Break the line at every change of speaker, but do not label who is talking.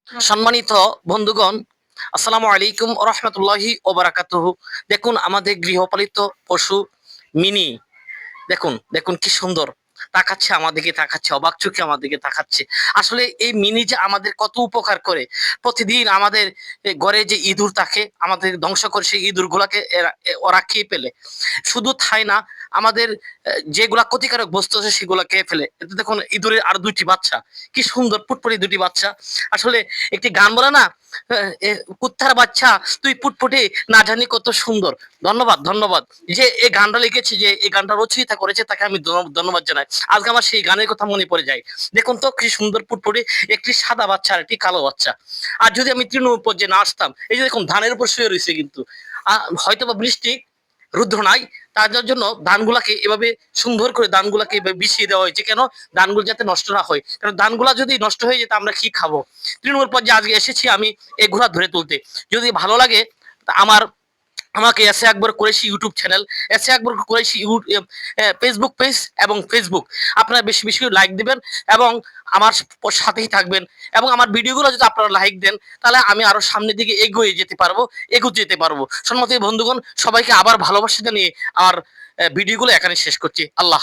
সম্মানিত বন্ধুগণ, আসসালামু আলাইকুম ওয়া রাহমাতুল্লাহি ওয়া বারাকাতুহু। দেখুন আমাদের গৃহপালিত পশু মিনি, দেখুন দেখুন কি সুন্দর তাকাচ্ছে, আমাদেরকে তাকাচ্ছে, অবাক চোখে আমাদেরকে তাকাচ্ছে। আসলে এই মিনি যে আমাদের কত উপকার করে। প্রতিদিন আমাদের ঘরে যে ইঁদুর থাকে আমাদের ধ্বংস করে, সেই ইঁদুর গুলাকে ওরা খেয়ে ফেলে। শুধু তাই না, আমাদের যেগুলা ক্ষতিকারক বস্তু আছে সেগুলা খেয়ে ফেলে। এতে দেখুন ইঁদুরের আর দুইটি বাচ্চা, কি সুন্দর পুটপুটি দুটি বাচ্চা। আসলে একটি গান বলে না, কুত্তার বাচ্চা তুই পুটপুটি না জানি কত সুন্দর। ধন্যবাদ ধন্যবাদ। যে এই গানটা লিখেছে, যে এই গানটা রচয়িতা করেছে, তাকে আমি ধন্যবাদ জানাই। আজকে আমার সেই গানের কথা মনে পড়ে যায়। দেখুন তো কি সুন্দর পুটপুটি, একটি সাদা বাচ্চা আর একটি কালো বাচ্চা। আর যদি আমি তৃণমূল পর্যায়ে না আসতাম, এই যে দেখুন ধানের উপর শুয়ে রয়েছে, কিন্তু হয়তো বা বৃষ্টি রুদ্র নাই, তার জন্য ধানগুলাকে এভাবে সুন্দর করে ধানগুলাকে এভাবে বিছিয়ে দেওয়া হয়েছে। কেন? ধানগুলো যাতে নষ্ট না হয়, কারণ ধানগুলা যদি নষ্ট হয়ে যেত আমরা কি খাবো। তৃণমূল পর্যায়ে আজকে এসেছি আমি এই ঘোড়া ধরে তুলতে। যদি ভালো লাগে তা আমাকে এসে একবার করেছি ইউটিউব চ্যানেল, এসে একবার করেছি ফেসবুক পেজ এবং ফেসবুক। আপনারা বেশি বেশি লাইক দিবেন এবং আমার সাথেই থাকবেন। এবং আমার ভিডিওগুলো যদি আপনারা লাইক দেন, তাহলে আমি আরো সামনের দিকে এগিয়ে যেতে পারবো। সম্মতি বন্ধুগণ, সবাইকে আবার ভালোবাসা জানিয়ে আর ভিডিওগুলো এখানে শেষ করছি। আল্লাহ হাফেজ।